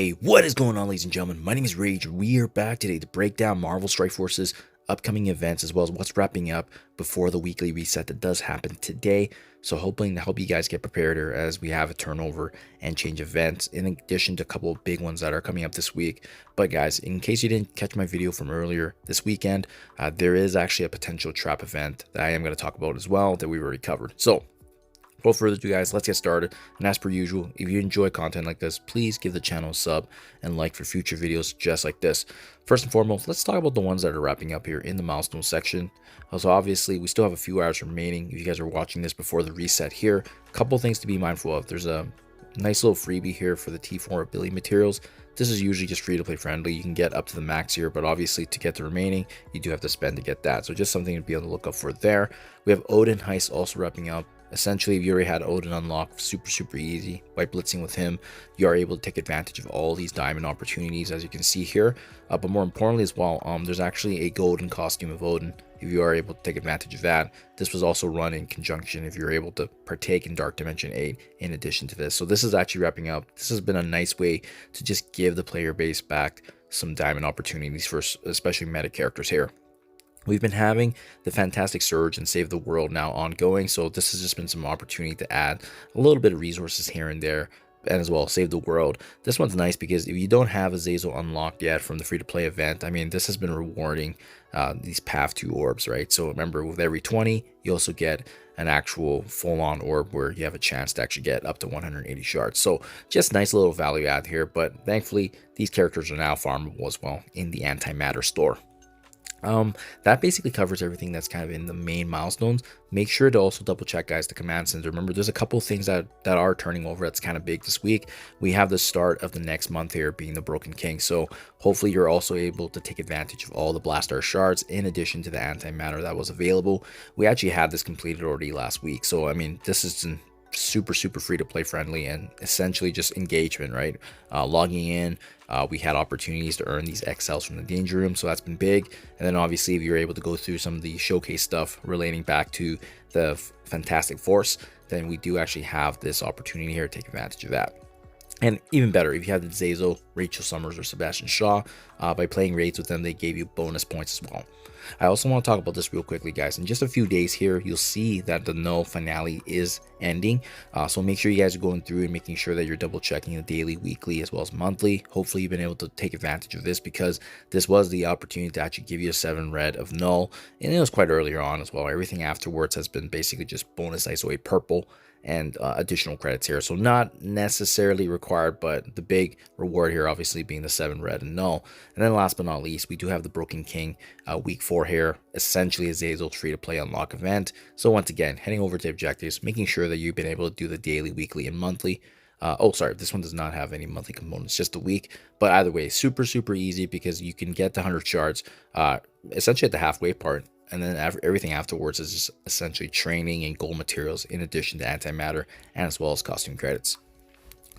Hey, what is going on, ladies and gentlemen? My name is Rage. We are back today to break down Marvel Strike Force's upcoming events as well as what's wrapping up before the weekly reset that does happen today. So hoping to help you guys get prepared here as we have a turnover and change events in addition to a couple of big ones that are coming up this week. But guys, in case you didn't catch my video from earlier this weekend, there is actually a potential trap event that I am going to talk about as well that we already covered. So without further ado, guys, let's get started. And as per usual, if you enjoy content like this, please give the channel a sub and like for future videos just like this. First and foremost, let's talk about the ones that are wrapping up here in the milestone section. So obviously, we still have a few hours remaining. If you guys are watching this before the reset here, a couple things to be mindful of. There's a nice little freebie here for the T4 ability materials. This is usually just free to play friendly. You can get up to the max here, but obviously to get the remaining, you do have to spend to get that. So just something to be on the lookout for there. We have Odin Heist also wrapping up. Essentially, if you already had Odin unlocked, super easy. By blitzing with him, you are able to take advantage of all these diamond opportunities, as you can see here. But more importantly as well, there's actually a golden costume of Odin. If you are able to take advantage of that, this was also run in conjunction if you're able to partake in Dark Dimension 8 in addition to this. So this is actually wrapping up. This has been a nice way to just give the player base back some diamond opportunities for especially meta characters here. We've been having the Fantastic Surge and Save the World now ongoing, so this has just been some opportunity to add a little bit of resources here and there, and as well Save the World. This one's nice because if you don't have Azazel unlocked yet from the free-to-play event, I mean, this has been rewarding these Path 2 orbs, right? So remember, with every 20, you also get an actual full-on orb where you have a chance to actually get up to 180 shards. So just nice little value add here, but thankfully, these characters are now farmable as well in the Antimatter store. That basically covers everything that's kind of in the main milestones. Make sure to also double check, guys, the command center. Remember, there's a couple of things that are turning over that's kind of big this week. We have the start of the next month here being the Broken King, so hopefully you're also able to take advantage of all the Blastar shards in addition to the antimatter that was available. We actually had this completed already last week, so I mean, this is super free to play friendly and essentially just engagement, right? Logging in, we had opportunities to earn these XLs from the danger room, so that's been big. And then obviously if you're able to go through some of the showcase stuff relating back to the Fantastic Force, then we do actually have this opportunity here to take advantage of that. And even better, if you had the Zazel, Rachel Summers, or Sebastian Shaw, by playing raids with them, they gave you bonus points as well. I also want to talk about this real quickly, guys. In just a few days here, you'll see that the KNULL finale is ending. So make sure you guys are going through and making sure that you're double checking the daily, weekly, as well as monthly. Hopefully you've been able to take advantage of this because this was the opportunity to actually give you a 7 red of KNULL. And it was quite earlier on as well. Everything afterwards has been basically just bonus ISO 8 purple and additional credits here, so not necessarily required, but the big reward here obviously being the 7 red and KNULL. And then last but not least, we do have the Broken King week 4 here, essentially a Azazel's free to play unlock event. So once again, heading over to objectives, making sure that you've been able to do the daily, weekly, and monthly. Oh, sorry, this one does not have any monthly components, just a week. But either way, super easy because you can get the 100 shards essentially at the halfway part. And then everything afterwards is just essentially training and gold materials in addition to antimatter and as well as costume credits.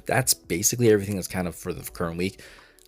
That's basically everything that's kind of for the current week.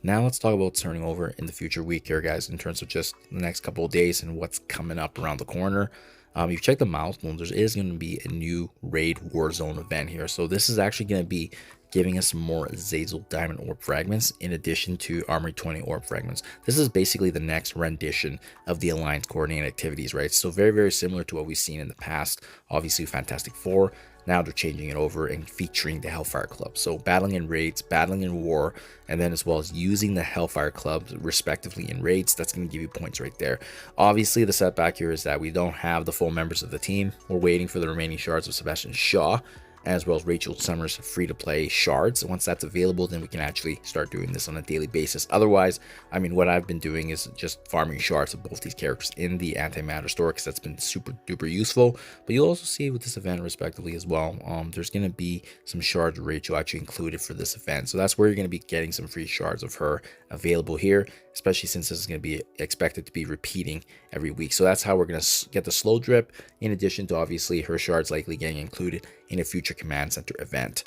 Now let's talk about turning over in the future week here, guys, in terms of just the next couple of days and what's coming up around the corner. If you check the milestones, there is going to be a new raid Warzone event here. So this is actually going to be giving us some more Azazel Diamond Orb fragments in addition to Armory 20 Orb fragments. This is basically the next rendition of the Alliance coordinated activities, right? So very similar to what we've seen in the past. Obviously Fantastic Four. Now they're changing it over and featuring the Hellfire Club. So battling in raids, battling in war, and then as well as using the Hellfire Clubs respectively in raids. That's going to give you points right there. Obviously, the setback here is that we don't have the full members of the team. We're waiting for the remaining shards of Sebastian Shaw, as well as Rachel Summers free-to-play shards. Once that's available, then we can actually start doing this on a daily basis. Otherwise, I mean, what I've been doing is just farming shards of both these characters in the antimatter store because that's been super duper useful. But you'll also see with this event respectively as well, there's going to be some shards of Rachel actually included for this event. So that's where you're going to be getting some free shards of her available here, especially since this is going to be expected to be repeating every week. So that's how we're going to get the slow drip, in addition to obviously her shards likely getting included in a future command center event.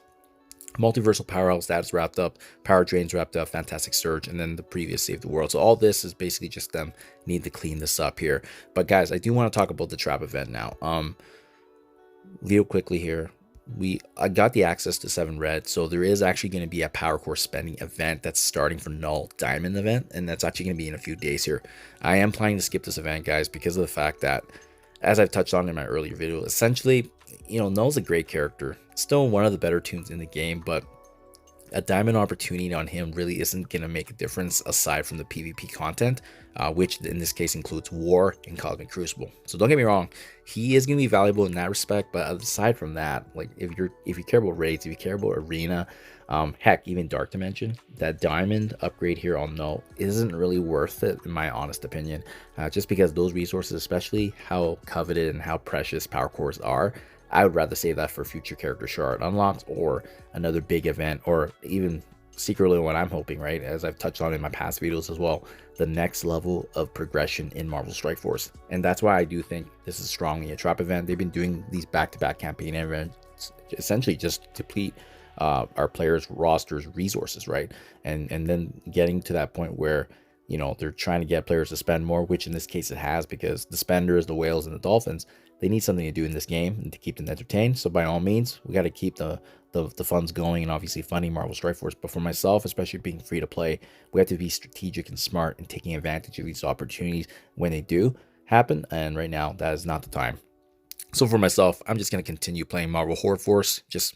Multiversal powerhouse status wrapped up, power drains wrapped up, Fantastic Surge, and then the previous Save the World. So all this is basically just them need to clean this up here. But guys, I do want to talk about the trap event now. Real quickly here, I got the access to 7 red, so there is actually going to be a power core spending event that's starting for null diamond event, and that's actually going to be in a few days here. I am planning to skip this event, guys, because of the fact that, as I've touched on in my earlier video, essentially, you know, Null's a great character, still one of the better tunes in the game, but a diamond opportunity on him really isn't going to make a difference aside from the PvP content, which in this case includes War and Cosmic Crucible. So don't get me wrong, he is going to be valuable in that respect, but aside from that, like if you care about raids, if you care about arena, heck, even Dark Dimension, that diamond upgrade here on Null isn't really worth it in my honest opinion, just because those resources, especially how coveted and how precious power cores are, I would rather save that for future character shard unlocks or another big event, or even secretly what I'm hoping, right, as I've touched on in my past videos as well, the next level of progression in Marvel Strike Force. And that's why I do think this is strongly a trap event. They've been doing these back-to-back campaign events essentially just to deplete our players' rosters resources, right, and then getting to that point where, you know, they're trying to get players to spend more, which in this case it has, because the spenders, the whales, and the dolphins, they need something to do in this game and to keep them entertained. So by all means, we got to keep the funds going and obviously funding Marvel Strike Force. But for myself, especially being free to play, we have to be strategic and smart and taking advantage of these opportunities when they do happen. And right now, that is not the time. So for myself, I'm just going to continue playing Marvel Horde Force. Just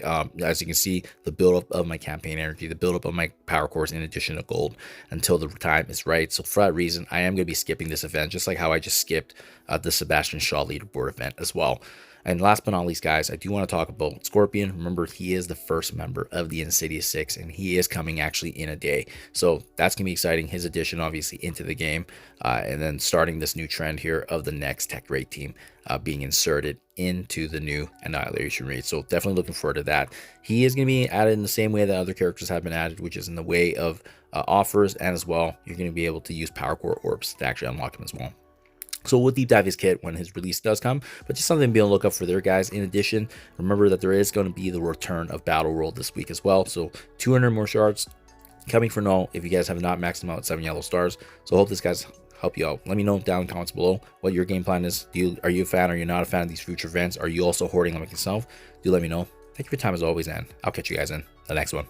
as you can see, the buildup of my campaign energy, the buildup of my power cores in addition to gold until the time is right. So for that reason, I am going to be skipping this event, just like how I just skipped the Sebastian Shaw leaderboard event as well. And last but not least, guys, I do want to talk about Scorpion. Remember, he is the first member of the Insidious 6, and he is coming actually in a day. So that's going to be exciting. His addition, obviously, into the game, and then starting this new trend here of the next tech raid team being inserted into the new Annihilation raid. So definitely looking forward to that. He is going to be added in the same way that other characters have been added, which is in the way of offers, and as well, you're going to be able to use Power Core Orbs to actually unlock him as well. So we'll deep dive his kit when his release does come, but just something to be on the lookout for there, guys. In addition, remember that there is going to be the return of Battleworld this week as well. So 200 more shards coming for null if you guys have not maxed them out at 7 yellow stars. So I hope this guys help you out. Let me know down in the comments below what your game plan is. Are you a fan or you're not a fan of these future events? Are you also hoarding them like yourself? Do let me know. Thank you for your time as always, and I'll catch you guys in the next one.